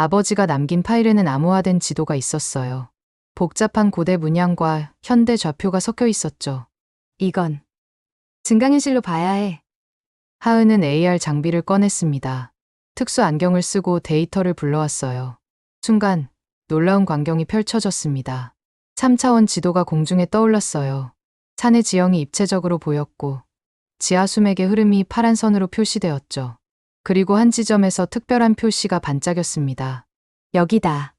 아버지가 남긴 파일에는 암호화된 지도가 있었어요. 복잡한 고대 문양과 현대 좌표가 섞여 있었죠. 이건 증강현실로 봐야 해. 하은은 AR 장비를 꺼냈습니다. 특수 안경을 쓰고 데이터를 불러왔어요. 순간 놀라운 광경이 펼쳐졌습니다. 3차원 지도가 공중에 떠올랐어요. 산의 지형이 입체적으로 보였고 지하 수맥의 흐름이 파란 선으로 표시되었죠. 그리고 한 지점에서 특별한 표시가 반짝였습니다. 여기다.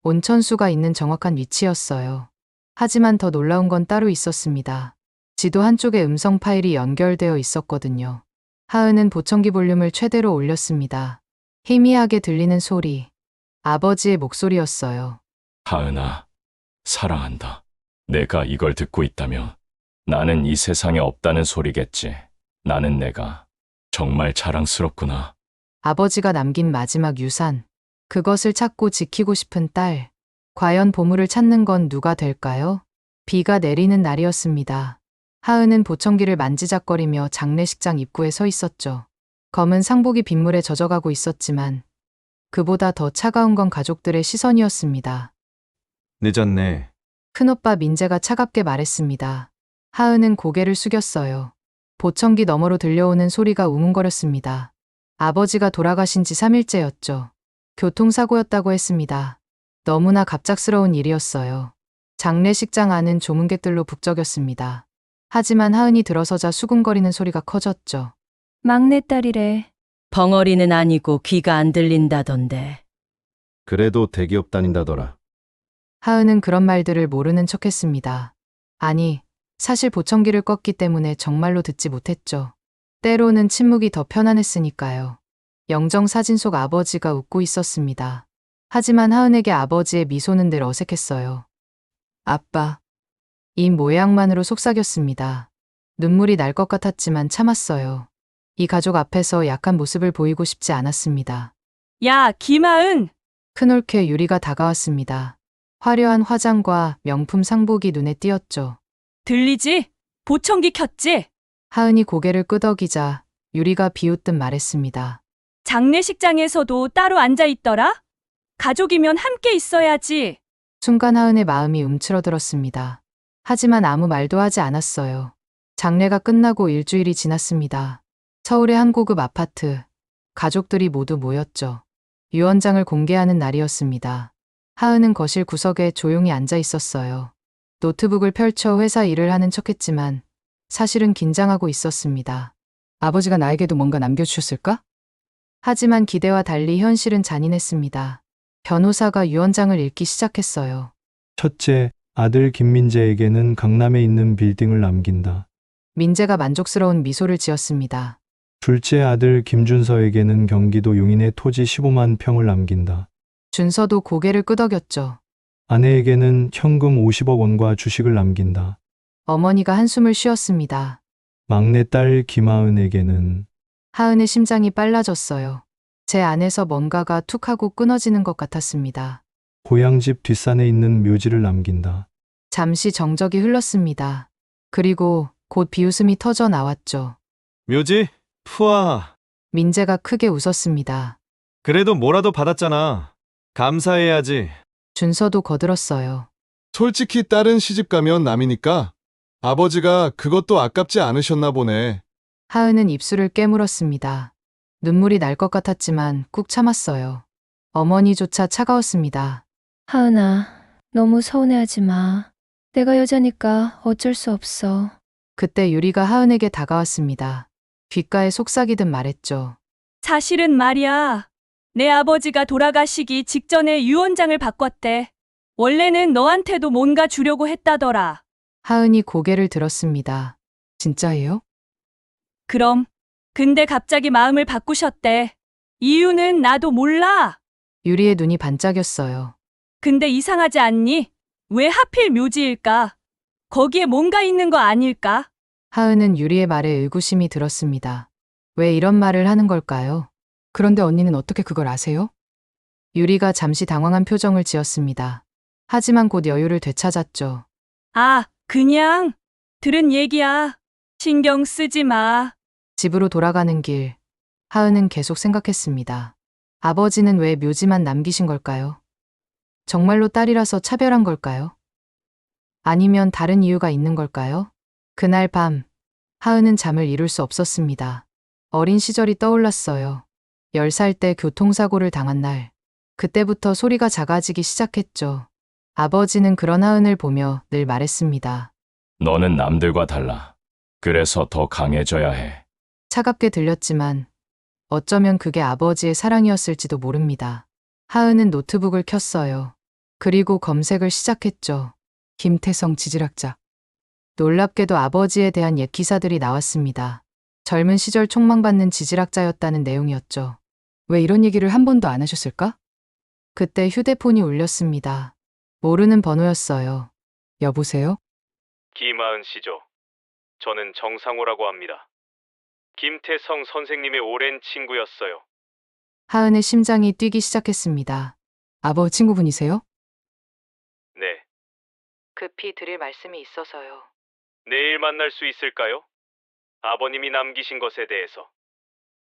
온천수가 있는 정확한 위치였어요. 하지만 더 놀라운 건 따로 있었습니다. 지도 한쪽에 음성 파일이 연결되어 있었거든요. 하은은 보청기 볼륨을 최대로 올렸습니다. 희미하게 들리는 소리. 아버지의 목소리였어요. 하은아, 사랑한다. 내가 이걸 듣고 있다면 나는 이 세상에 없다는 소리겠지. 나는 내가 정말 자랑스럽구나. 아버지가 남긴 마지막 유산. 그것을 찾고 지키고 싶은 딸. 과연 보물을 찾는 건 누가 될까요? 비가 내리는 날이었습니다. 하은은 보청기를 만지작거리며 장례식장 입구에 서 있었죠. 검은 상복이 빗물에 젖어가고 있었지만 그보다 더 차가운 건 가족들의 시선이었습니다. 늦었네. 큰오빠 민재가 차갑게 말했습니다. 하은은 고개를 숙였어요. 보청기 너머로 들려오는 소리가 우문거렸습니다. 아버지가 돌아가신 지 3일째였죠. 교통사고였다고 했습니다. 너무나 갑작스러운 일이었어요. 장례식장 안은 조문객들로 북적였습니다. 하지만 하은이 들어서자 수군거리는 소리가 커졌죠. 막내딸이래. 벙어리는 아니고 귀가 안 들린다던데. 그래도 대기업 다닌다더라. 하은은 그런 말들을 모르는 척했습니다. 아니, 사실 보청기를 껐기 때문에 정말로 듣지 못했죠. 때로는 침묵이 더 편안했으니까요. 영정사진 속 아버지가 웃고 있었습니다. 하지만 하은에게 아버지의 미소는 늘 어색했어요. 아빠. 이 모양만으로 속삭였습니다. 눈물이 날 것 같았지만 참았어요. 이 가족 앞에서 약한 모습을 보이고 싶지 않았습니다. 야, 김하은! 큰올케 유리가 다가왔습니다. 화려한 화장과 명품 상복이 눈에 띄었죠. 들리지? 보청기 켰지? 하은이 고개를 끄덕이자 유리가 비웃듯 말했습니다. 장례식장에서도 따로 앉아 있더라? 가족이면 함께 있어야지. 순간 하은의 마음이 움츠러들었습니다. 하지만 아무 말도 하지 않았어요. 장례가 끝나고 일주일이 지났습니다. 서울의 한 고급 아파트. 가족들이 모두 모였죠. 유언장을 공개하는 날이었습니다. 하은은 거실 구석에 조용히 앉아 있었어요. 노트북을 펼쳐 회사 일을 하는 척했지만 사실은 긴장하고 있었습니다. 아버지가 나에게도 뭔가 남겨주셨을까? 하지만 기대와 달리 현실은 잔인했습니다. 변호사가 유언장을 읽기 시작했어요. 첫째, 아들 김민재에게는 강남에 있는 빌딩을 남긴다. 민재가 만족스러운 미소를 지었습니다. 둘째 아들 김준서에게는 경기도 용인에 토지 15만 평을 남긴다. 준서도 고개를 끄덕였죠. 아내에게는 현금 50억 원과 주식을 남긴다. 어머니가 한숨을 쉬었습니다. 막내딸 김하은에게는 하은의 심장이 빨라졌어요. 제 안에서 뭔가가 툭 하고 끊어지는 것 같았습니다. 고향집 뒷산에 있는 묘지를 남긴다. 잠시 정적이 흘렀습니다. 그리고 곧 비웃음이 터져 나왔죠. 묘지? 푸아. 민재가 크게 웃었습니다. 그래도 뭐라도 받았잖아. 감사해야지. 준서도 거들었어요. 솔직히 딸은 시집가면 남이니까 아버지가 그것도 아깝지 않으셨나 보네. 하은은 입술을 깨물었습니다. 눈물이 날 것 같았지만 꾹 참았어요. 어머니조차 차가웠습니다. 하은아, 너무 서운해하지 마. 내가 여자니까 어쩔 수 없어. 그때 유리가 하은에게 다가왔습니다. 귓가에 속삭이듯 말했죠. 사실은 말이야. 내 아버지가 돌아가시기 직전에 유언장을 바꿨대. 원래는 너한테도 뭔가 주려고 했다더라. 하은이 고개를 들었습니다. 진짜예요? 그럼. 근데 갑자기 마음을 바꾸셨대. 이유는 나도 몰라. 유리의 눈이 반짝였어요. 근데 이상하지 않니? 왜 하필 묘지일까? 거기에 뭔가 있는 거 아닐까? 하은은 유리의 말에 의구심이 들었습니다. 왜 이런 말을 하는 걸까요? 그런데 언니는 어떻게 그걸 아세요? 유리가 잠시 당황한 표정을 지었습니다. 하지만 곧 여유를 되찾았죠. 아, 그냥 들은 얘기야. 신경 쓰지 마. 집으로 돌아가는 길, 하은은 계속 생각했습니다. 아버지는 왜 묘지만 남기신 걸까요? 정말로 딸이라서 차별한 걸까요? 아니면 다른 이유가 있는 걸까요? 그날 밤, 하은은 잠을 이룰 수 없었습니다. 어린 시절이 떠올랐어요. 10살 때 교통사고를 당한 날. 그때부터 소리가 작아지기 시작했죠. 아버지는 그런 하은을 보며 늘 말했습니다. 너는 남들과 달라. 그래서 더 강해져야 해. 차갑게 들렸지만 어쩌면 그게 아버지의 사랑이었을지도 모릅니다. 하은은 노트북을 켰어요. 그리고 검색을 시작했죠. 김태성 지질학자. 놀랍게도 아버지에 대한 옛 기사들이 나왔습니다. 젊은 시절 촉망받는 지질학자였다는 내용이었죠. 왜 이런 얘기를 한 번도 안 하셨을까? 그때 휴대폰이 울렸습니다. 모르는 번호였어요. 여보세요? 김하은 씨죠. 저는 정상호라고 합니다. 김태성 선생님의 오랜 친구였어요. 하은의 심장이 뛰기 시작했습니다. 아버 친구분이세요? 네. 급히 드릴 말씀이 있어서요. 내일 만날 수 있을까요? 아버님이 남기신 것에 대해서.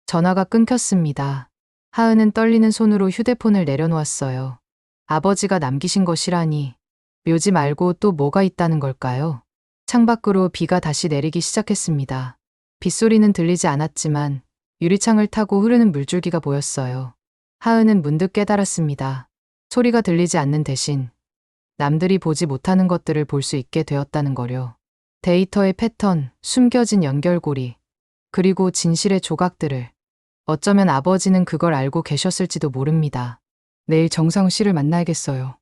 전화가 끊겼습니다. 하은은 떨리는 손으로 휴대폰을 내려놓았어요. 아버지가 남기신 것이라니. 묘지 말고 또 뭐가 있다는 걸까요? 창밖으로 비가 다시 내리기 시작했습니다. 빗소리는 들리지 않았지만 유리창을 타고 흐르는 물줄기가 보였어요. 하은은 문득 깨달았습니다. 소리가 들리지 않는 대신 남들이 보지 못하는 것들을 볼 수 있게 되었다는 거요. 데이터의 패턴, 숨겨진 연결고리, 그리고 진실의 조각들을. 어쩌면 아버지는 그걸 알고 계셨을지도 모릅니다. 내일 정상우 씨를 만나야겠어요.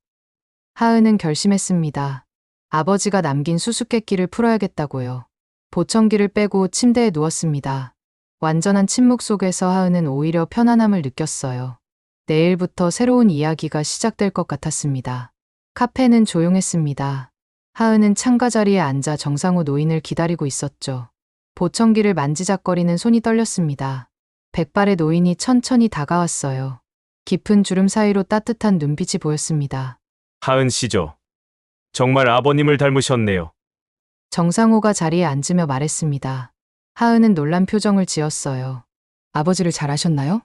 하은은 결심했습니다. 아버지가 남긴 수수께끼를 풀어야겠다고요. 보청기를 빼고 침대에 누웠습니다. 완전한 침묵 속에서 하은은 오히려 편안함을 느꼈어요. 내일부터 새로운 이야기가 시작될 것 같았습니다. 카페는 조용했습니다. 하은은 창가 자리에 앉아 정상우 노인을 기다리고 있었죠. 보청기를 만지작거리는 손이 떨렸습니다. 백발의 노인이 천천히 다가왔어요. 깊은 주름 사이로 따뜻한 눈빛이 보였습니다. 하은 씨죠. 정말 아버님을 닮으셨네요. 정상호가 자리에 앉으며 말했습니다. 하은은 놀란 표정을 지었어요. 아버지를 잘 아셨나요?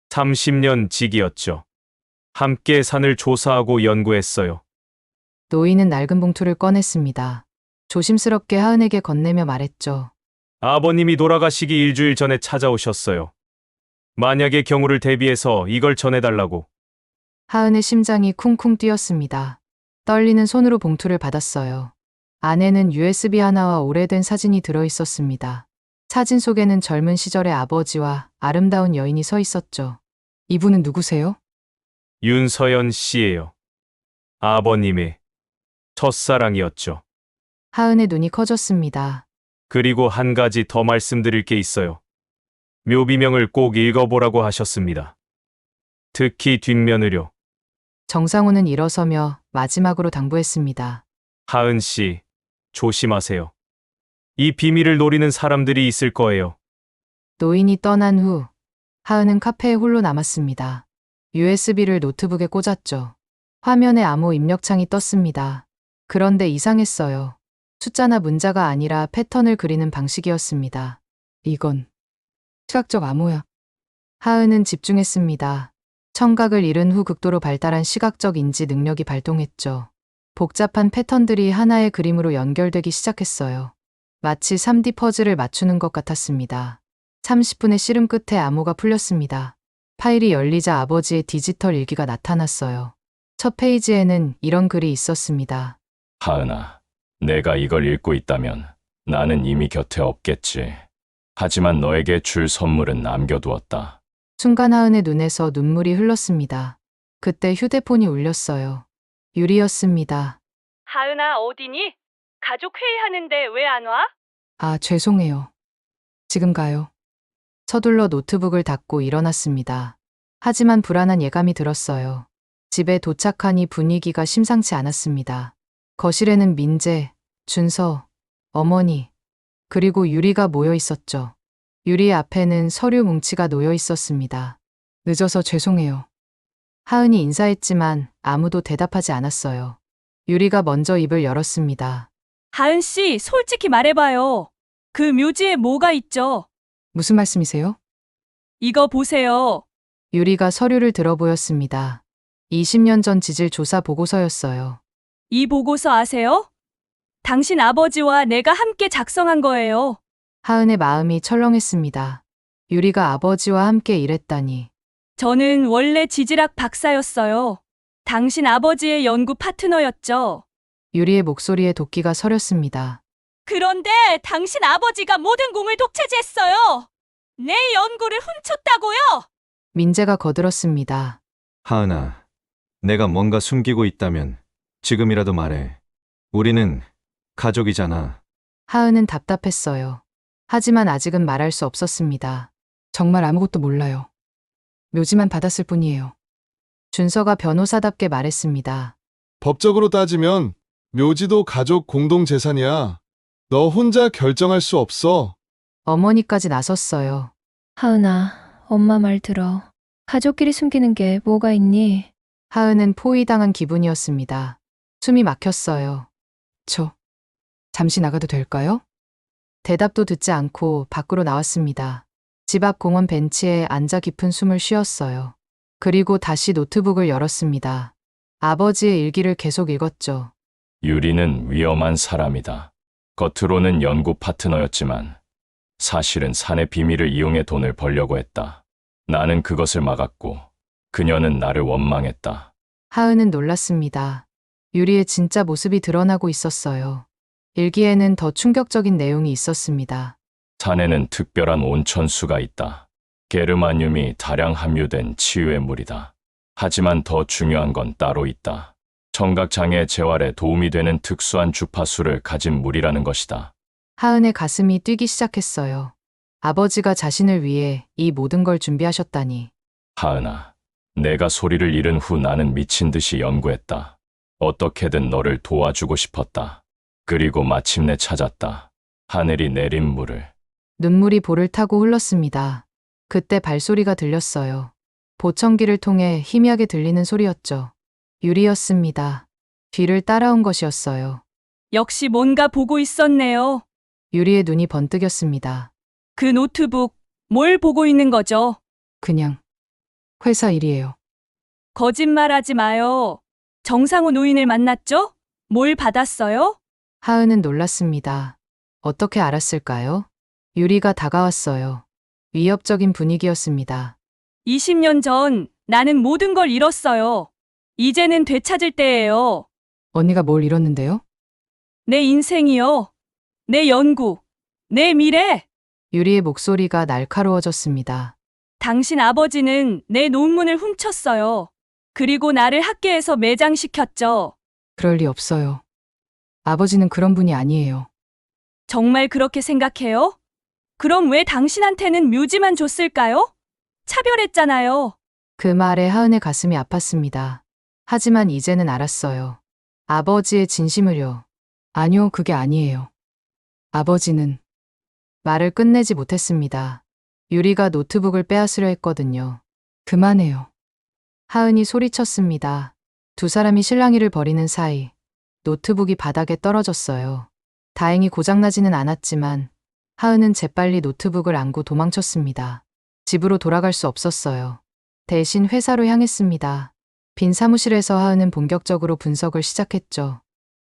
30년 지기였죠. 함께 산을 조사하고 연구했어요. 노인은 낡은 봉투를 꺼냈습니다. 조심스럽게 하은에게 건네며 말했죠. 아버님이 돌아가시기 일주일 전에 찾아오셨어요. 만약의 경우를 대비해서 이걸 전해달라고. 하은의 심장이 쿵쿵 뛰었습니다. 떨리는 손으로 봉투를 받았어요. 안에는 USB 하나와 오래된 사진이 들어 있었습니다. 사진 속에는 젊은 시절의 아버지와 아름다운 여인이 서 있었죠. 이분은 누구세요? 윤서연 씨예요. 아버님의 첫사랑이었죠. 하은의 눈이 커졌습니다. 그리고 한 가지 더 말씀드릴 게 있어요. 묘비명을 꼭 읽어보라고 하셨습니다. 특히 뒷면을요. 정상우는 일어서며 마지막으로 당부했습니다. 하은 씨, 조심하세요. 이 비밀을 노리는 사람들이 있을 거예요. 노인이 떠난 후 하은은 카페에 홀로 남았습니다. USB를 노트북에 꽂았죠. 화면에 암호 입력창이 떴습니다. 그런데 이상했어요. 숫자나 문자가 아니라 패턴을 그리는 방식이었습니다. 이건 시각적 암호야. 하은은 집중했습니다. 청각을 잃은 후 극도로 발달한 시각적 인지 능력이 발동했죠. 복잡한 패턴들이 하나의 그림으로 연결되기 시작했어요. 마치 3D 퍼즐을 맞추는 것 같았습니다. 30분의 씨름 끝에 암호가 풀렸습니다. 파일이 열리자 아버지의 디지털 일기가 나타났어요. 첫 페이지에는 이런 글이 있었습니다. 하은아, 내가 이걸 읽고 있다면 나는 이미 곁에 없겠지. 하지만 너에게 줄 선물은 남겨두었다. 순간 하은의 눈에서 눈물이 흘렀습니다. 그때 휴대폰이 울렸어요. 유리였습니다. 하은아, 어디니? 가족 회의하는데 왜 안 와? 아, 죄송해요. 지금 가요. 서둘러 노트북을 닫고 일어났습니다. 하지만 불안한 예감이 들었어요. 집에 도착하니 분위기가 심상치 않았습니다. 거실에는 민재, 준서, 어머니, 그리고 유리가 모여 있었죠. 유리 앞에는 서류 뭉치가 놓여 있었습니다. 늦어서 죄송해요. 하은이 인사했지만 아무도 대답하지 않았어요. 유리가 먼저 입을 열었습니다. 하은 씨, 솔직히 말해봐요. 그 묘지에 뭐가 있죠? 무슨 말씀이세요? 이거 보세요. 유리가 서류를 들어 보였습니다. 20년 전 지질 조사 보고서였어요. 이 보고서 아세요? 당신 아버지와 내가 함께 작성한 거예요. 하은의 마음이 철렁했습니다. 유리가 아버지와 함께 일했다니. 저는 원래 지질학 박사였어요. 당신 아버지의 연구 파트너였죠. 유리의 목소리에 도끼가 서렸습니다. 그런데 당신 아버지가 모든 공을 독차지했어요. 내 연구를 훔쳤다고요. 민재가 거들었습니다. 하은아, 내가 뭔가 숨기고 있다면 지금이라도 말해. 우리는 가족이잖아. 하은은 답답했어요. 하지만 아직은 말할 수 없었습니다. 정말 아무것도 몰라요. 묘지만 받았을 뿐이에요. 준서가 변호사답게 말했습니다. 법적으로 따지면 묘지도 가족 공동 재산이야. 너 혼자 결정할 수 없어. 어머니까지 나섰어요. 하은아, 엄마 말 들어. 가족끼리 숨기는 게 뭐가 있니? 하은은 포위당한 기분이었습니다. 숨이 막혔어요. 잠시 나가도 될까요? 대답도 듣지 않고 밖으로 나왔습니다. 집 앞 공원 벤치에 앉아 깊은 숨을 쉬었어요. 그리고 다시 노트북을 열었습니다. 아버지의 일기를 계속 읽었죠. 유리는 위험한 사람이다. 겉으로는 연구 파트너였지만 사실은 사내 비밀을 이용해 돈을 벌려고 했다. 나는 그것을 막았고 그녀는 나를 원망했다. 하은은 놀랐습니다. 유리의 진짜 모습이 드러나고 있었어요. 일기에는 더 충격적인 내용이 있었습니다. 산에는 특별한 온천수가 있다. 게르마늄이 다량 함유된 치유의 물이다. 하지만 더 중요한 건 따로 있다. 청각장애 재활에 도움이 되는 특수한 주파수를 가진 물이라는 것이다. 하은의 가슴이 뛰기 시작했어요. 아버지가 자신을 위해 이 모든 걸 준비하셨다니. 하은아, 내가 소리를 잃은 후 나는 미친 듯이 연구했다. 어떻게든 너를 도와주고 싶었다. 그리고 마침내 찾았다. 하늘이 내린 물을. 눈물이 볼을 타고 흘렀습니다. 그때 발소리가 들렸어요. 보청기를 통해 희미하게 들리는 소리였죠. 유리였습니다. 뒤를 따라온 것이었어요. 역시 뭔가 보고 있었네요. 유리의 눈이 번뜩였습니다. 그 노트북, 뭘 보고 있는 거죠? 그냥 회사 일이에요. 거짓말하지 마요. 정상우 노인을 만났죠? 뭘 받았어요? 하은은 놀랐습니다. 어떻게 알았을까요? 유리가 다가왔어요. 위협적인 분위기였습니다. 20년 전 나는 모든 걸 잃었어요. 이제는 되찾을 때예요. 언니가 뭘 잃었는데요? 내 인생이요. 내 연구. 내 미래. 유리의 목소리가 날카로워졌습니다. 당신 아버지는 내 논문을 훔쳤어요. 그리고 나를 학계에서 매장시켰죠. 그럴 리 없어요. 아버지는 그런 분이 아니에요. 정말 그렇게 생각해요? 그럼 왜 당신한테는 묘지만 줬을까요? 차별했잖아요. 그 말에 하은의 가슴이 아팠습니다. 하지만 이제는 알았어요. 아버지의 진심을요. 아니요, 그게 아니에요. 아버지는 말을 끝내지 못했습니다. 유리가 노트북을 빼앗으려 했거든요. 그만해요. 하은이 소리쳤습니다. 두 사람이 실랑이를 벌이는 사이 노트북이 바닥에 떨어졌어요. 다행히 고장나지는 않았지만 하은은 재빨리 노트북을 안고 도망쳤습니다. 집으로 돌아갈 수 없었어요. 대신 회사로 향했습니다. 빈 사무실에서 하은은 본격적으로 분석을 시작했죠.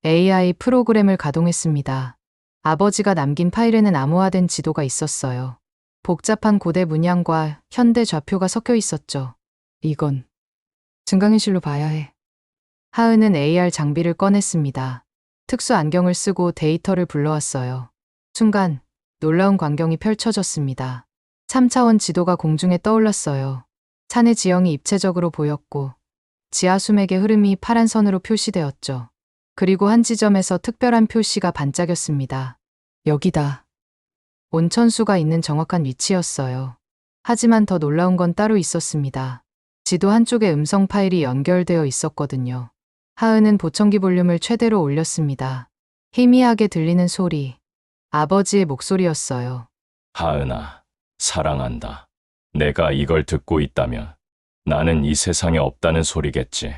AI 프로그램을 가동했습니다. 아버지가 남긴 파일에는 암호화된 지도가 있었어요. 복잡한 고대 문양과 현대 좌표가 섞여 있었죠. 이건 증강현실로 봐야 해. 하은은 AR 장비를 꺼냈습니다. 특수 안경을 쓰고 데이터를 불러왔어요. 순간 놀라운 광경이 펼쳐졌습니다. 3차원 지도가 공중에 떠올랐어요. 산의 지형이 입체적으로 보였고 지하수맥의 흐름이 파란 선으로 표시되었죠. 그리고 한 지점에서 특별한 표시가 반짝였습니다. 여기다. 온천수가 있는 정확한 위치였어요. 하지만 더 놀라운 건 따로 있었습니다. 지도 한쪽에 음성 파일이 연결되어 있었거든요. 하은은 보청기 볼륨을 최대로 올렸습니다. 희미하게 들리는 소리. 아버지의 목소리였어요. 하은아, 사랑한다. 내가 이걸 듣고 있다면 나는 이 세상에 없다는 소리겠지.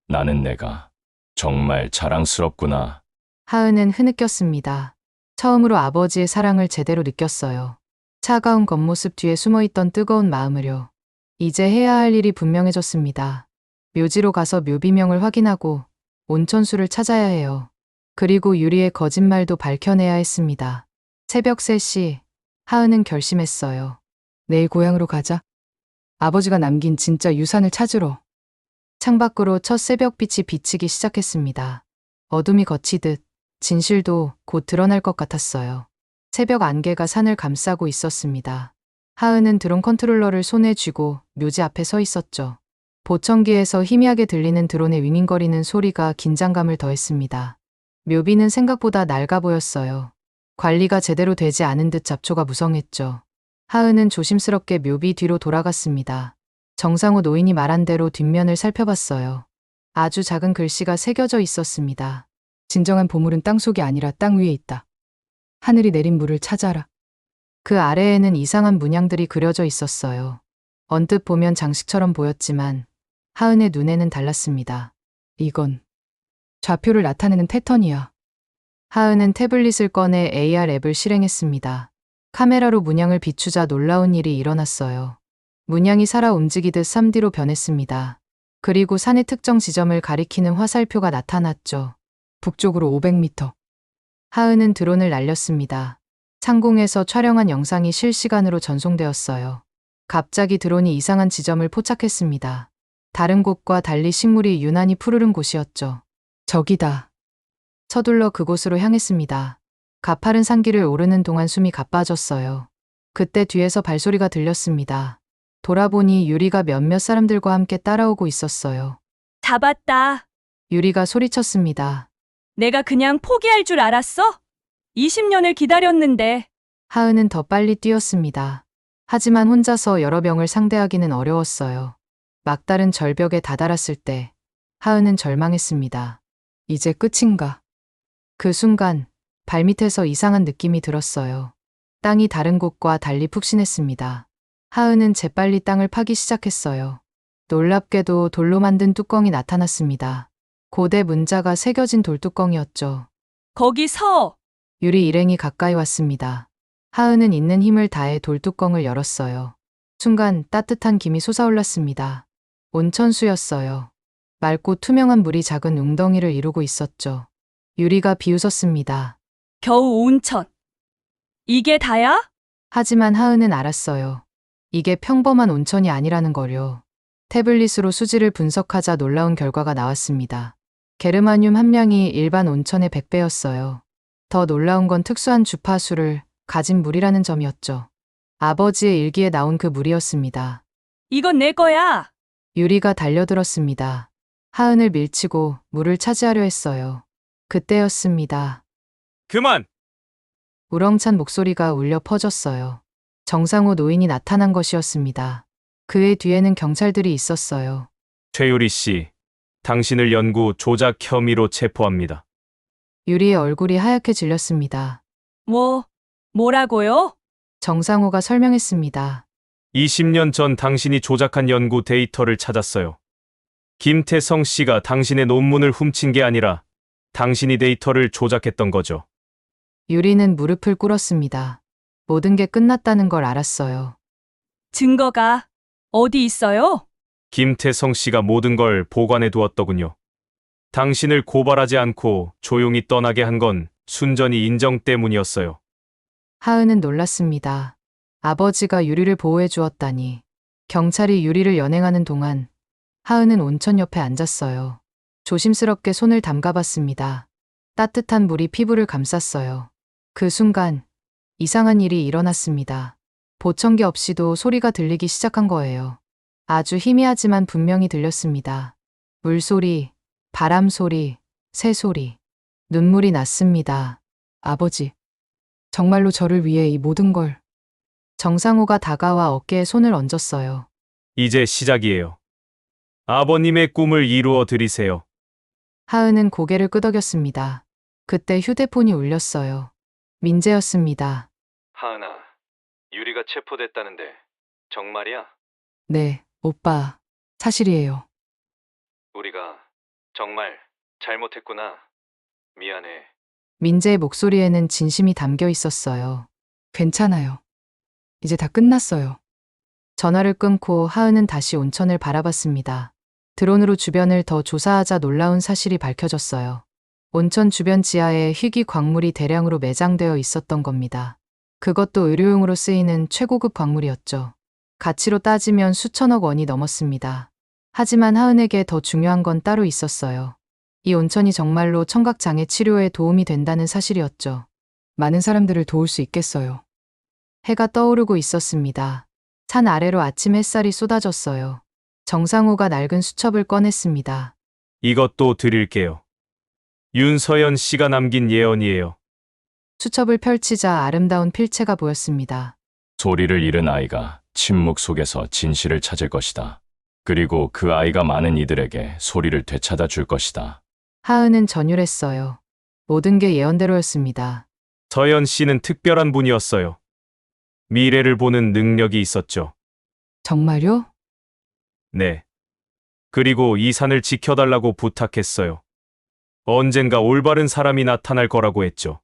나는 내가 정말 자랑스럽구나. 하은은 흐느꼈습니다. 처음으로 아버지의 사랑을 제대로 느꼈어요. 차가운 겉모습 뒤에 숨어있던 뜨거운 마음을요. 이제 해야 할 일이 분명해졌습니다. 묘지로 가서 묘비명을 확인하고 온천수를 찾아야 해요. 그리고 유리의 거짓말도 밝혀내야 했습니다. 새벽 3시, 하은은 결심했어요. 내일 고향으로 가자. 아버지가 남긴 진짜 유산을 찾으러. 창밖으로 첫 새벽빛이 비치기 시작했습니다. 어둠이 걷히듯 진실도 곧 드러날 것 같았어요. 새벽 안개가 산을 감싸고 있었습니다. 하은은 드론 컨트롤러를 손에 쥐고 묘지 앞에 서 있었죠. 보청기에서 희미하게 들리는 드론의 윙윙거리는 소리가 긴장감을 더했습니다. 묘비는 생각보다 낡아 보였어요. 관리가 제대로 되지 않은 듯 잡초가 무성했죠. 하은은 조심스럽게 묘비 뒤로 돌아갔습니다. 정상호 노인이 말한 대로 뒷면을 살펴봤어요. 아주 작은 글씨가 새겨져 있었습니다. 진정한 보물은 땅속이 아니라 땅 위에 있다. 하늘이 내린 물을 찾아라. 그 아래에는 이상한 문양들이 그려져 있었어요. 언뜻 보면 장식처럼 보였지만 하은의 눈에는 달랐습니다. 이건 좌표를 나타내는 패턴이야. 하은은 태블릿을 꺼내 AR 앱을 실행했습니다. 카메라로 문양을 비추자 놀라운 일이 일어났어요. 문양이 살아 움직이듯 3D로 변했습니다. 그리고 산의 특정 지점을 가리키는 화살표가 나타났죠. 북쪽으로 500m. 하은은 드론을 날렸습니다. 상공에서 촬영한 영상이 실시간으로 전송되었어요. 갑자기 드론이 이상한 지점을 포착했습니다. 다른 곳과 달리 식물이 유난히 푸르른 곳이었죠. 저기다. 서둘러 그곳으로 향했습니다. 가파른 산길을 오르는 동안 숨이 가빠졌어요. 그때 뒤에서 발소리가 들렸습니다. 돌아보니 유리가 몇몇 사람들과 함께 따라오고 있었어요. 잡았다. 유리가 소리쳤습니다. 내가 그냥 포기할 줄 알았어? 20년을 기다렸는데. 하은은 더 빨리 뛰었습니다. 하지만 혼자서 여러 병을 상대하기는 어려웠어요. 막다른 절벽에 다다랐을 때 하은은 절망했습니다. 이제 끝인가? 그 순간 발밑에서 이상한 느낌이 들었어요. 땅이 다른 곳과 달리 푹신했습니다. 하은은 재빨리 땅을 파기 시작했어요. 놀랍게도 돌로 만든 뚜껑이 나타났습니다. 고대 문자가 새겨진 돌뚜껑이었죠. 거기서. 유리 일행이 가까이 왔습니다. 하은은 있는 힘을 다해 돌뚜껑을 열었어요. 순간 따뜻한 김이 솟아올랐습니다. 온천수였어요. 맑고 투명한 물이 작은 웅덩이를 이루고 있었죠. 유리가 비웃었습니다. 겨우 온천. 이게 다야? 하지만 하은은 알았어요. 이게 평범한 온천이 아니라는 거요. 태블릿으로 수질을 분석하자 놀라운 결과가 나왔습니다. 게르마늄 함량이 일반 온천의 100배였어요. 더 놀라운 건 특수한 주파수를 가진 물이라는 점이었죠. 아버지의 일기에 나온 그 물이었습니다. 이건 내 거야. 유리가 달려들었습니다. 하은을 밀치고 물을 차지하려 했어요. 그때였습니다. 그만! 우렁찬 목소리가 울려 퍼졌어요. 정상호 노인이 나타난 것이었습니다. 그의 뒤에는 경찰들이 있었어요. 최유리 씨, 당신을 연구 조작 혐의로 체포합니다. 유리의 얼굴이 하얗게 질렸습니다. 뭐라고요? 정상호가 설명했습니다. 20년 전 당신이 조작한 연구 데이터를 찾았어요. 김태성 씨가 당신의 논문을 훔친 게 아니라 당신이 데이터를 조작했던 거죠. 유리는 무릎을 꿇었습니다. 모든 게 끝났다는 걸 알았어요. 증거가 어디 있어요? 김태성 씨가 모든 걸 보관해 두었더군요. 당신을 고발하지 않고 조용히 떠나게 한 건 순전히 인정 때문이었어요. 하은은 놀랐습니다. 아버지가 유리를 보호해 주었다니. 경찰이 유리를 연행하는 동안 하은은 온천 옆에 앉았어요. 조심스럽게 손을 담가봤습니다. 따뜻한 물이 피부를 감쌌어요. 그 순간 이상한 일이 일어났습니다. 보청기 없이도 소리가 들리기 시작한 거예요. 아주 희미하지만 분명히 들렸습니다. 물소리, 바람소리, 새소리. 눈물이 났습니다. 아버지, 정말로 저를 위해 이 모든 걸. 정상호가 다가와 어깨에 손을 얹었어요. 이제 시작이에요. 아버님의 꿈을 이루어 드리세요. 하은은 고개를 끄덕였습니다. 그때 휴대폰이 울렸어요. 민재였습니다. 하은아, 유리가 체포됐다는데 정말이야? 네, 오빠. 사실이에요. 우리가 정말 잘못했구나. 미안해. 민재의 목소리에는 진심이 담겨 있었어요. 괜찮아요. 이제 다 끝났어요. 전화를 끊고 하은은 다시 온천을 바라봤습니다. 드론으로 주변을 더 조사하자 놀라운 사실이 밝혀졌어요. 온천 주변 지하에 희귀 광물이 대량으로 매장되어 있었던 겁니다. 그것도 의료용으로 쓰이는 최고급 광물이었죠. 가치로 따지면 수천억 원이 넘었습니다. 하지만 하은에게 더 중요한 건 따로 있었어요. 이 온천이 정말로 청각장애 치료에 도움이 된다는 사실이었죠. 많은 사람들을 도울 수 있겠어요. 해가 떠오르고 있었습니다. 산 아래로 아침 햇살이 쏟아졌어요. 정상호가 낡은 수첩을 꺼냈습니다. 이것도 드릴게요. 윤서연 씨가 남긴 예언이에요. 수첩을 펼치자 아름다운 필체가 보였습니다. 소리를 잃은 아이가 침묵 속에서 진실을 찾을 것이다. 그리고 그 아이가 많은 이들에게 소리를 되찾아 줄 것이다. 하은은 전율했어요. 모든 게 예언대로였습니다. 서연 씨는 특별한 분이었어요. 미래를 보는 능력이 있었죠. 정말요? 네. 그리고 이 산을 지켜달라고 부탁했어요. 언젠가 올바른 사람이 나타날 거라고 했죠.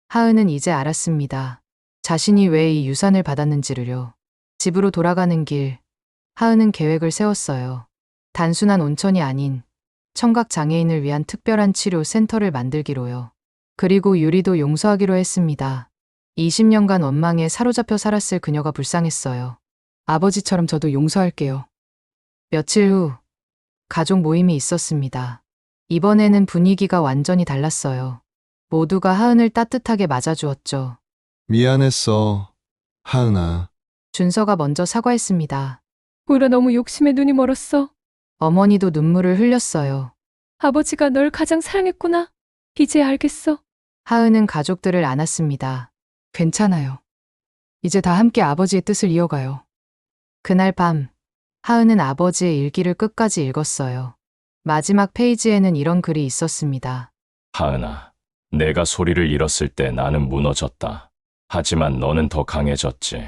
하은은 이제 알았습니다. 자신이 왜 이 유산을 받았는지를요. 집으로 돌아가는 길, 하은은 계획을 세웠어요. 단순한 온천이 아닌 청각 장애인을 위한 특별한 치료 센터를 만들기로요. 그리고 유리도 용서하기로 했습니다. 20년간 원망에 사로잡혀 살았을 그녀가 불쌍했어요. 아버지처럼 저도 용서할게요. 며칠 후 가족 모임이 있었습니다. 이번에는 분위기가 완전히 달랐어요. 모두가 하은을 따뜻하게 맞아주었죠. 미안했어, 하은아. 준서가 먼저 사과했습니다. 우라 너무 욕심에 눈이 멀었어. 어머니도 눈물을 흘렸어요. 아버지가 널 가장 사랑했구나. 이제 알겠어. 하은은 가족들을 안았습니다. 괜찮아요. 이제 다 함께 아버지의 뜻을 이어가요. 그날 밤, 하은은 아버지의 일기를 끝까지 읽었어요. 마지막 페이지에는 이런 글이 있었습니다. 하은아, 내가 소리를 잃었을 때 나는 무너졌다. 하지만 너는 더 강해졌지.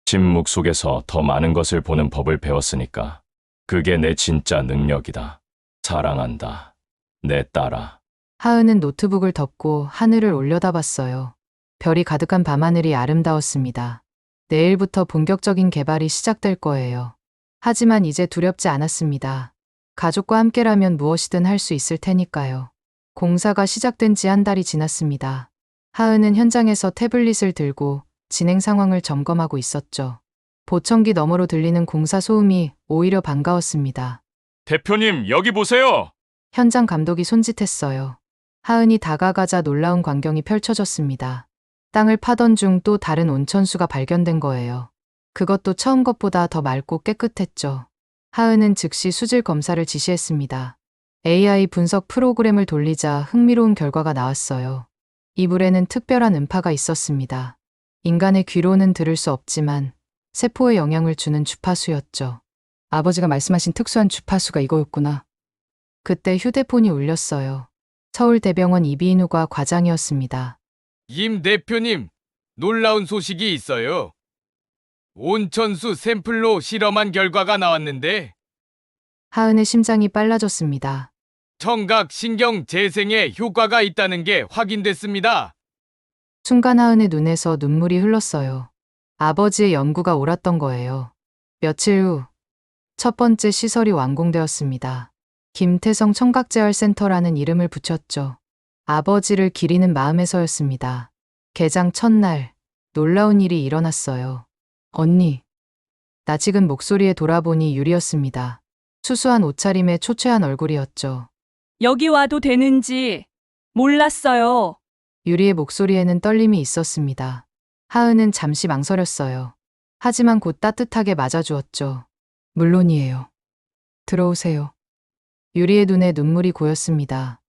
침묵 속에서 더 많은 것을 보는 법을 배웠으니까. 그게 내 진짜 능력이다. 사랑한다. 내 딸아. 하은은 노트북을 덮고 하늘을 올려다봤어요. 별이 가득한 밤하늘이 아름다웠습니다. 내일부터 본격적인 개발이 시작될 거예요. 하지만 이제 두렵지 않았습니다. 가족과 함께라면 무엇이든 할 수 있을 테니까요. 공사가 시작된 지 한 달이 지났습니다. 하은은 현장에서 태블릿을 들고 진행 상황을 점검하고 있었죠. 보청기 너머로 들리는 공사 소음이 오히려 반가웠습니다. 대표님, 여기 보세요! 현장 감독이 손짓했어요. 하은이 다가가자 놀라운 광경이 펼쳐졌습니다. 땅을 파던 중 또 다른 온천수가 발견된 거예요. 그것도 처음 것보다 더 맑고 깨끗했죠. 하은은 즉시 수질 검사를 지시했습니다. AI 분석 프로그램을 돌리자 흥미로운 결과가 나왔어요. 이 물에는 특별한 음파가 있었습니다. 인간의 귀로는 들을 수 없지만 세포에 영향을 주는 주파수였죠. 아버지가 말씀하신 특수한 주파수가 이거였구나. 그때 휴대폰이 울렸어요. 서울대병원 이비인후과 과장이었습니다. 임 대표님, 놀라운 소식이 있어요. 온천수 샘플로 실험한 결과가 나왔는데 하은의 심장이 빨라졌습니다. 청각 신경 재생에 효과가 있다는 게 확인됐습니다. 순간 하은의 눈에서 눈물이 흘렀어요. 아버지의 연구가 옳았던 거예요. 며칠 후 첫 번째 시설이 완공되었습니다. 김태성 청각재활센터라는 이름을 붙였죠. 아버지를 기리는 마음에서였습니다. 개장 첫날 놀라운 일이 일어났어요. 언니. 나 지금 목소리에 돌아보니 유리였습니다. 수수한 옷차림에 초췌한 얼굴이었죠. 여기 와도 되는지 몰랐어요. 유리의 목소리에는 떨림이 있었습니다. 하은은 잠시 망설였어요. 하지만 곧 따뜻하게 맞아주었죠. 물론이에요. 들어오세요. 유리의 눈에 눈물이 고였습니다.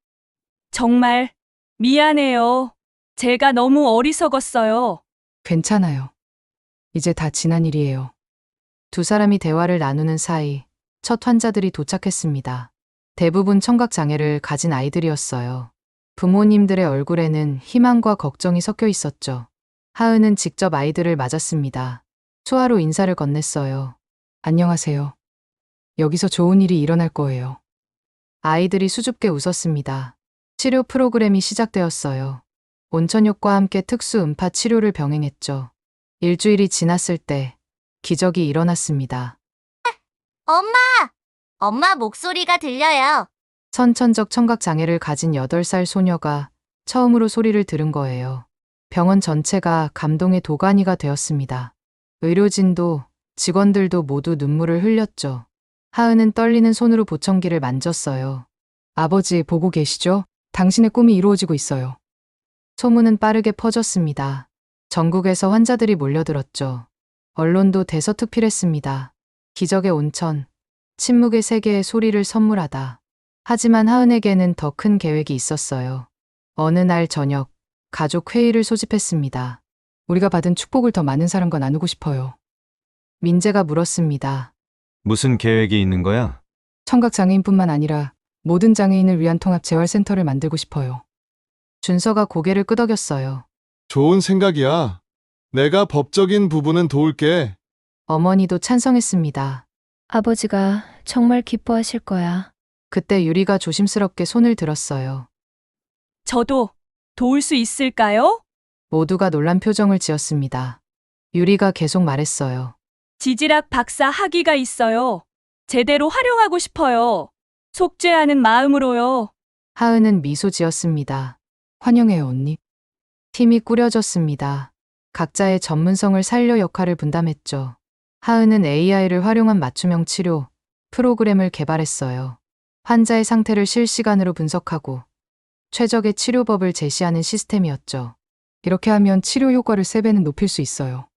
정말 미안해요. 제가 너무 어리석었어요. 괜찮아요. 이제 다 지난 일이에요. 두 사람이 대화를 나누는 사이 첫 환자들이 도착했습니다. 대부분 청각장애를 가진 아이들이었어요. 부모님들의 얼굴에는 희망과 걱정이 섞여 있었죠. 하은은 직접 아이들을 맞았습니다. 초하로 인사를 건넸어요. 안녕하세요. 여기서 좋은 일이 일어날 거예요. 아이들이 수줍게 웃었습니다. 치료 프로그램이 시작되었어요. 온천욕과 함께 특수 음파 치료를 병행했죠. 일주일이 지났을 때 기적이 일어났습니다. 엄마 목소리가 들려요. 선천적 청각 장애를 가진 8살 소녀가 처음으로 소리를 들은 거예요. 병원 전체가 감동의 도가니가 되었습니다. 의료진도 직원들도 모두 눈물을 흘렸죠. 하은은 떨리는 손으로 보청기를 만졌어요. 아버지 보고 계시죠? 당신의 꿈이 이루어지고 있어요. 소문은 빠르게 퍼졌습니다. 전국에서 환자들이 몰려들었죠. 언론도 대서특필했습니다. 기적의 온천, 침묵의 세계에 소리를 선물하다. 하지만 하은에게는 더 큰 계획이 있었어요. 어느 날 저녁, 가족 회의를 소집했습니다. 우리가 받은 축복을 더 많은 사람과 나누고 싶어요. 민재가 물었습니다. 무슨 계획이 있는 거야? 청각 장애인뿐만 아니라 모든 장애인을 위한 통합 재활센터를 만들고 싶어요. 준서가 고개를 끄덕였어요. 좋은 생각이야. 내가 법적인 부분은 도울게. 어머니도 찬성했습니다. 아버지가 정말 기뻐하실 거야. 그때 유리가 조심스럽게 손을 들었어요. 저도 도울 수 있을까요? 모두가 놀란 표정을 지었습니다. 유리가 계속 말했어요. 지질학 박사 학위가 있어요. 제대로 활용하고 싶어요. 속죄하는 마음으로요. 하은은 미소 지었습니다. 환영해요, 언니. 팀이 꾸려졌습니다. 각자의 전문성을 살려 역할을 분담했죠. 하은은 AI를 활용한 맞춤형 치료 프로그램을 개발했어요. 환자의 상태를 실시간으로 분석하고 최적의 치료법을 제시하는 시스템이었죠. 이렇게 하면 치료 효과를 3배는 높일 수 있어요.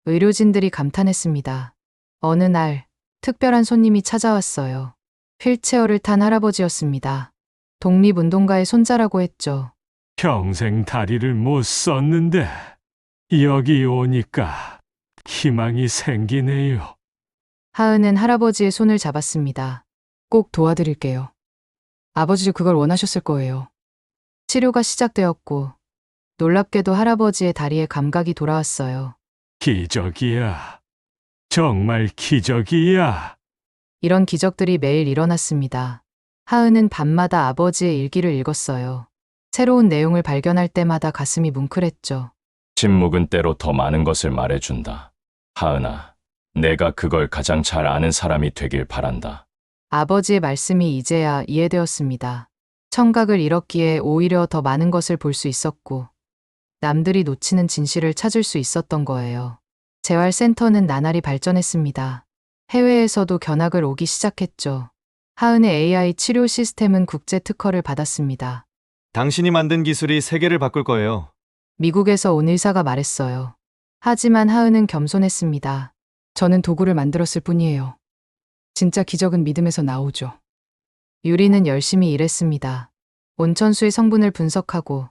의료진들이 감탄했습니다. 어느 날 특별한 손님이 찾아왔어요. 휠체어를 탄 할아버지였습니다. 독립운동가의 손자라고 했죠. 평생 다리를 못 썼는데 여기 오니까 희망이 생기네요. 하은은 할아버지의 손을 잡았습니다. 꼭 도와드릴게요. 아버지도 그걸 원하셨을 거예요. 치료가 시작되었고 놀랍게도 할아버지의 다리에 감각이 돌아왔어요. 기적이야. 정말 기적이야. 이런 기적들이 매일 일어났습니다. 하은은 밤마다 아버지의 일기를 읽었어요. 새로운 내용을 발견할 때마다 가슴이 뭉클했죠. 침묵은 때로 더 많은 것을 말해준다. 하은아, 내가 그걸 가장 잘 아는 사람이 되길 바란다. 아버지의 말씀이 이제야 이해되었습니다. 청각을 잃었기에 오히려 더 많은 것을 볼 수 있었고 남들이 놓치는 진실을 찾을 수 있었던 거예요. 재활센터는 나날이 발전했습니다. 해외에서도 견학을 오기 시작했죠. 하은의 AI 치료 시스템은 국제 특허를 받았습니다. 당신이 만든 기술이 세계를 바꿀 거예요. 미국에서 온 의사가 말했어요. 하지만 하은은 겸손했습니다. 저는 도구를 만들었을 뿐이에요. 진짜 기적은 믿음에서 나오죠. 유리는 열심히 일했습니다. 온천수의 성분을 분석하고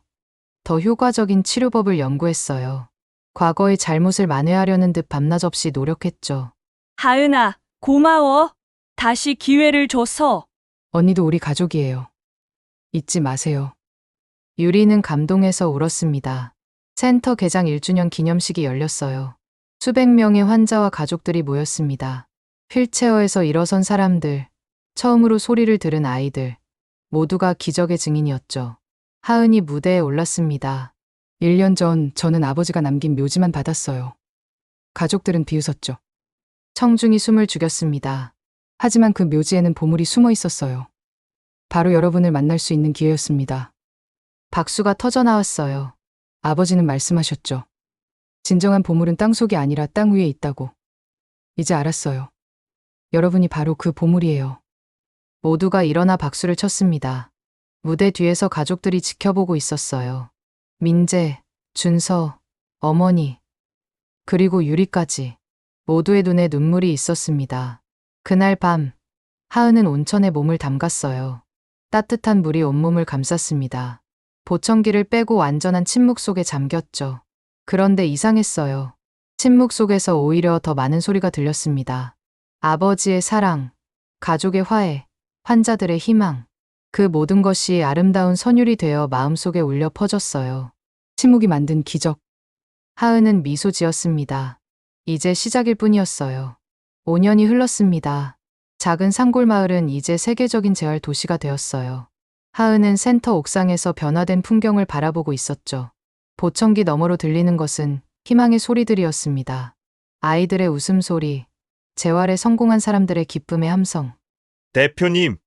더 효과적인 치료법을 연구했어요. 과거의 잘못을 만회하려는 듯 밤낮 없이 노력했죠. 하은아, 고마워. 다시 기회를 줘서. 언니도 우리 가족이에요. 잊지 마세요. 유리는 감동해서 울었습니다. 센터 개장 1주년 기념식이 열렸어요. 수백 명의 환자와 가족들이 모였습니다. 휠체어에서 일어선 사람들, 처음으로 소리를 들은 아이들, 모두가 기적의 증인이었죠. 하은이 무대에 올랐습니다. 1년 전 저는 아버지가 남긴 묘지만 받았어요. 가족들은 비웃었죠. 청중이 숨을 죽였습니다. 하지만 그 묘지에는 보물이 숨어 있었어요. 바로 여러분을 만날 수 있는 기회였습니다. 박수가 터져나왔어요. 아버지는 말씀하셨죠. 진정한 보물은 땅속이 아니라 땅 위에 있다고. 이제 알았어요. 여러분이 바로 그 보물이에요. 모두가 일어나 박수를 쳤습니다. 무대 뒤에서 가족들이 지켜보고 있었어요. 민재, 준서, 어머니, 그리고 유리까지. 모두의 눈에 눈물이 있었습니다. 그날 밤, 하은은 온천에 몸을 담갔어요. 따뜻한 물이 온몸을 감쌌습니다. 보청기를 빼고 완전한 침묵 속에 잠겼죠. 그런데 이상했어요. 침묵 속에서 오히려 더 많은 소리가 들렸습니다. 아버지의 사랑, 가족의 화해, 환자들의 희망. 그 모든 것이 아름다운 선율이 되어 마음속에 울려 퍼졌어요. 침묵이 만든 기적. 하은은 미소 지었습니다. 이제 시작일 뿐이었어요. 5년이 흘렀습니다. 작은 산골 마을은 이제 세계적인 재활 도시가 되었어요. 하은은 센터 옥상에서 변화된 풍경을 바라보고 있었죠. 보청기 너머로 들리는 것은 희망의 소리들이었습니다. 아이들의 웃음소리, 재활에 성공한 사람들의 기쁨의 함성. 대표님,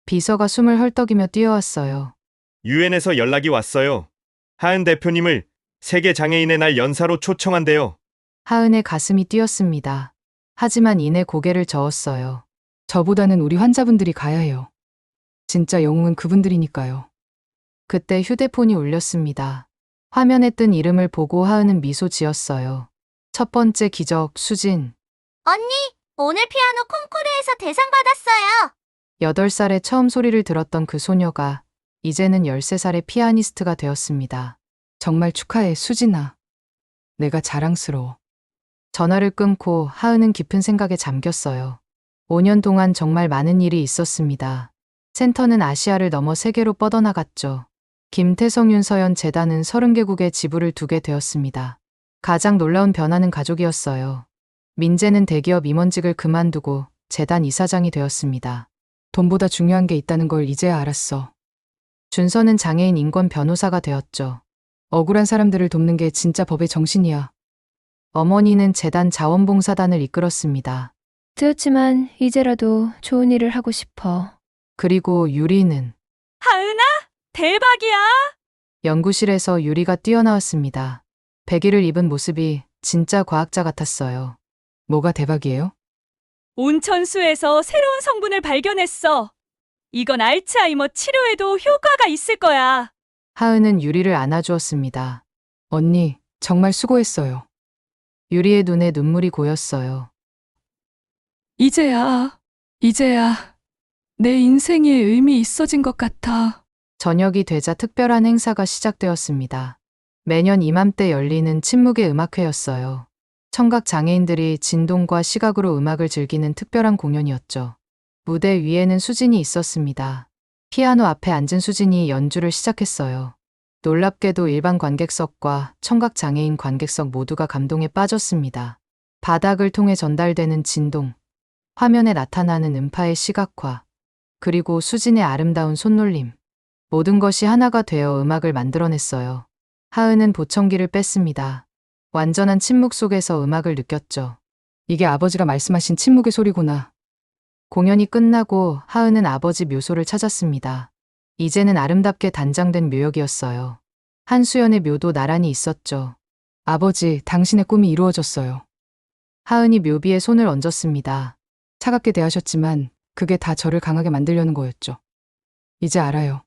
비서가 숨을 헐떡이며 뛰어왔어요. 유엔에서 연락이 왔어요. 하은 대표님을 세계 장애인의 날 연사로 초청한대요. 하은의 가슴이 뛰었습니다. 하지만 이내 고개를 저었어요. 저보다는 우리 환자분들이 가야 해요. 진짜 영웅은 그분들이니까요. 그때 휴대폰이 울렸습니다. 화면에 뜬 이름을 보고 하은은 미소 지었어요. 첫 번째 기적, 수진. 언니, 오늘 피아노 콩쿠르에서 대상 받았어요. 8살에 처음 소리를 들었던 그 소녀가 이제는 13살의 피아니스트가 되었습니다. 정말 축하해, 수진아. 내가 자랑스러워. 전화를 끊고 하은은 깊은 생각에 잠겼어요. 5년 동안 정말 많은 일이 있었습니다. 센터는 아시아를 넘어 세계로 뻗어나갔죠. 김태성 윤서연 재단은 30개국에 지부를 두게 되었습니다. 가장 놀라운 변화는 가족이었어요. 민재는 대기업 임원직을 그만두고 재단 이사장이 되었습니다. 돈보다 중요한 게 있다는 걸 이제야 알았어. 준서는 장애인 인권 변호사가 되었죠. 억울한 사람들을 돕는 게 진짜 법의 정신이야. 어머니는 재단 자원봉사단을 이끌었습니다. 뜨였지만 이제라도 좋은 일을 하고 싶어. 그리고 유리는 하은아, 대박이야. 연구실에서 유리가 뛰어나왔습니다. 백일을 입은 모습이 진짜 과학자 같았어요. 뭐가 대박이에요? 온천수에서 새로운 성분을 발견했어. 이건 알츠하이머 치료에도 효과가 있을 거야. 하은은 유리를 안아주었습니다. 언니, 정말 수고했어요. 유리의 눈에 눈물이 고였어요. 이제야 내 인생에 의미 있어진 것 같아. 저녁이 되자 특별한 행사가 시작되었습니다. 매년 이맘때 열리는 침묵의 음악회였어요. 청각 장애인들이 진동과 시각으로 음악을 즐기는 특별한 공연이었죠. 무대 위에는 수진이 있었습니다. 피아노 앞에 앉은 수진이 연주를 시작했어요. 놀랍게도 일반 관객석과 청각 장애인 관객석 모두가 감동에 빠졌습니다. 바닥을 통해 전달되는 진동, 화면에 나타나는 음파의 시각화, 그리고 수진의 아름다운 손놀림. 모든 것이 하나가 되어 음악을 만들어냈어요. 하은은 보청기를 뺐습니다. 완전한 침묵 속에서 음악을 느꼈죠. 이게 아버지가 말씀하신 침묵의 소리구나. 공연이 끝나고 하은은 아버지 묘소를 찾았습니다. 이제는 아름답게 단장된 묘역이었어요. 한수연의 묘도 나란히 있었죠. 아버지, 당신의 꿈이 이루어졌어요. 하은이 묘비에 손을 얹었습니다. 차갑게 대하셨지만 그게 다 저를 강하게 만들려는 거였죠. 이제 알아요.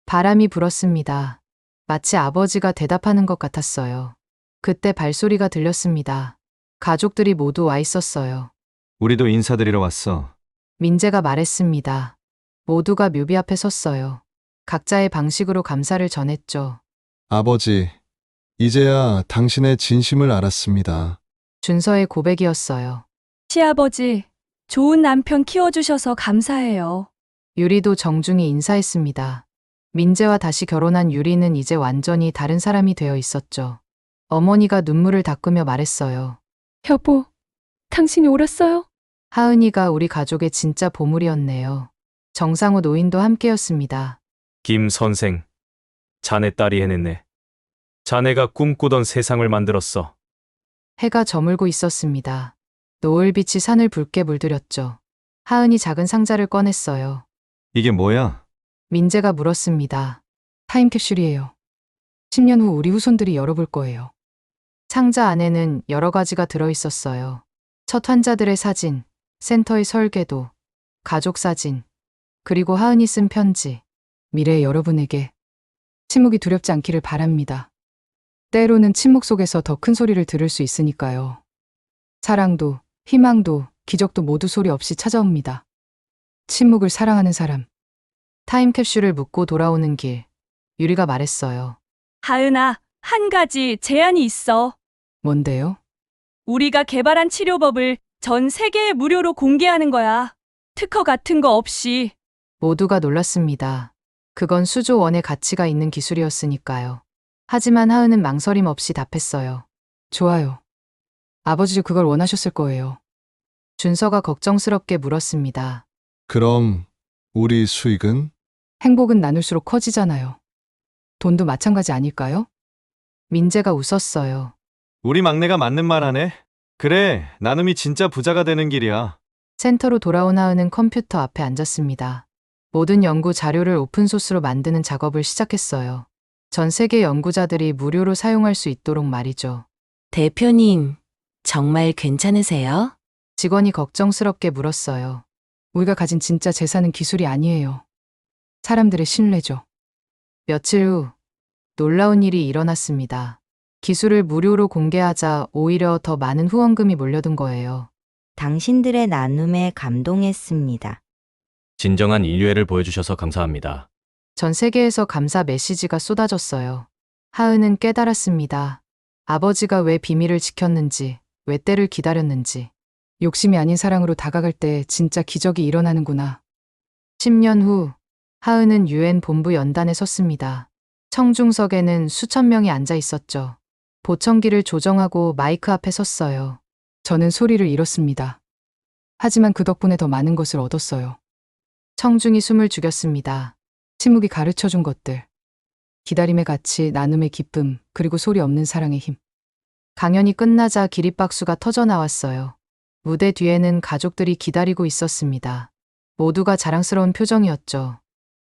바람이 불었습니다. 마치 아버지가 대답하는 것 같았어요. 그때 발소리가 들렸습니다. 가족들이 모두 와 있었어요. 우리도 인사드리러 왔어. 민재가 말했습니다. 모두가 묘비 앞에 섰어요. 각자의 방식으로 감사를 전했죠. 아버지, 이제야 당신의 진심을 알았습니다. 준서의 고백이었어요. 시아버지, 좋은 남편 키워주셔서 감사해요. 유리도 정중히 인사했습니다. 민재와 다시 결혼한 유리는 이제 완전히 다른 사람이 되어 있었죠. 어머니가 눈물을 닦으며 말했어요. 여보, 당신이 옳았어요? 하은이가 우리 가족의 진짜 보물이었네요. 정상우 노인도 함께였습니다. 김 선생, 자네 딸이 해냈네. 자네가 꿈꾸던 세상을 만들었어. 해가 저물고 있었습니다. 노을빛이 산을 붉게 물들였죠. 하은이 작은 상자를 꺼냈어요. 이게 뭐야? 민재가 물었습니다. 타임캡슐이에요. 10년 후 우리 후손들이 열어볼 거예요. 상자 안에는 여러 가지가 들어있었어요. 첫 환자들의 사진, 센터의 설계도, 가족 사진, 그리고 하은이 쓴 편지. 미래의 여러분에게 침묵이 두렵지 않기를 바랍니다. 때로는 침묵 속에서 더 큰 소리를 들을 수 있으니까요. 사랑도, 희망도, 기적도 모두 소리 없이 찾아옵니다. 침묵을 사랑하는 사람. 타임캡슐을 묻고 돌아오는 길. 유리가 말했어요. 하은아, 한 가지 제안이 있어. 뭔데요? 우리가 개발한 치료법을 전 세계에 무료로 공개하는 거야. 특허 같은 거 없이. 모두가 놀랐습니다. 그건 수조 원의 가치가 있는 기술이었으니까요. 하지만 하은은 망설임 없이 답했어요. 좋아요. 아버지도 그걸 원하셨을 거예요. 준서가 걱정스럽게 물었습니다. 그럼 우리 수익은? 행복은 나눌수록 커지잖아요. 돈도 마찬가지 아닐까요? 민재가 웃었어요. 우리 막내가 맞는 말 하네. 그래, 나눔이 진짜 부자가 되는 길이야. 센터로 돌아온 하은은 컴퓨터 앞에 앉았습니다. 모든 연구 자료를 오픈소스로 만드는 작업을 시작했어요. 전 세계 연구자들이 무료로 사용할 수 있도록 말이죠. 대표님, 정말 괜찮으세요? 직원이 걱정스럽게 물었어요. 우리가 가진 진짜 재산은 기술이 아니에요. 사람들의 신뢰죠. 며칠 후 놀라운 일이 일어났습니다. 기술을 무료로 공개하자 오히려 더 많은 후원금이 몰려든 거예요. 당신들의 나눔에 감동했습니다. 진정한 인류애를 보여주셔서 감사합니다. 전 세계에서 감사 메시지가 쏟아졌어요. 하은은 깨달았습니다. 아버지가 왜 비밀을 지켰는지, 왜 때를 기다렸는지. 욕심이 아닌 사랑으로 다가갈 때 진짜 기적이 일어나는구나. 10년 후, 하은은 UN 본부 연단에 섰습니다. 청중석에는 수천 명이 앉아 있었죠. 보청기를 조정하고 마이크 앞에 섰어요. 저는 소리를 잃었습니다. 하지만 그 덕분에 더 많은 것을 얻었어요. 청중이 숨을 죽였습니다. 침묵이 가르쳐준 것들. 기다림의 가치, 나눔의 기쁨, 그리고 소리 없는 사랑의 힘. 강연이 끝나자 기립박수가 터져 나왔어요. 무대 뒤에는 가족들이 기다리고 있었습니다. 모두가 자랑스러운 표정이었죠.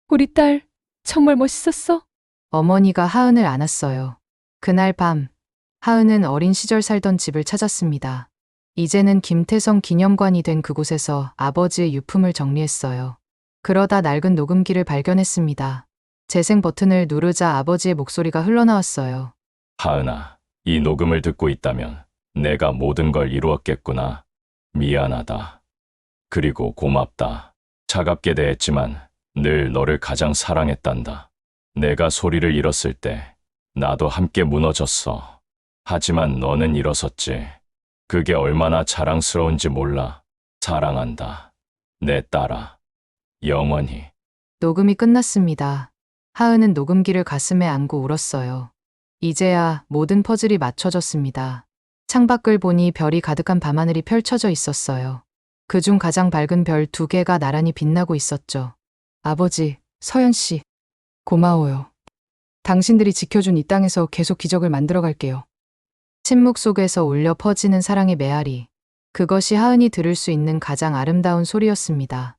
우리 딸 정말 멋있었어. 어머니가 하은을 안았어요. 그날 밤, 하은은 어린 시절 살던 집을 찾았습니다. 이제는 김태성 기념관이 된 그곳에서 아버지의 유품을 정리했어요. 그러다 낡은 녹음기를 발견했습니다. 재생 버튼을 누르자 아버지의 목소리가 흘러나왔어요. 하은아, 이 녹음을 듣고 있다면 내가 모든 걸 이루었겠구나. 미안하다. 그리고 고맙다. 차갑게 대했지만 늘 너를 가장 사랑했단다. 내가 소리를 잃었을 때 나도 함께 무너졌어. 하지만 너는 일어섰지. 그게 얼마나 자랑스러운지 몰라. 사랑한다. 내 딸아. 영원히. 녹음이 끝났습니다. 하은은 녹음기를 가슴에 안고 울었어요. 이제야 모든 퍼즐이 맞춰졌습니다. 창밖을 보니 별이 가득한 밤하늘이 펼쳐져 있었어요. 그중 가장 밝은 별 2개가 나란히 빛나고 있었죠. 아버지, 서연 씨, 고마워요. 당신들이 지켜준 이 땅에서 계속 기적을 만들어 갈게요. 침묵 속에서 울려 퍼지는 사랑의 메아리. 그것이 하은이 들을 수 있는 가장 아름다운 소리였습니다.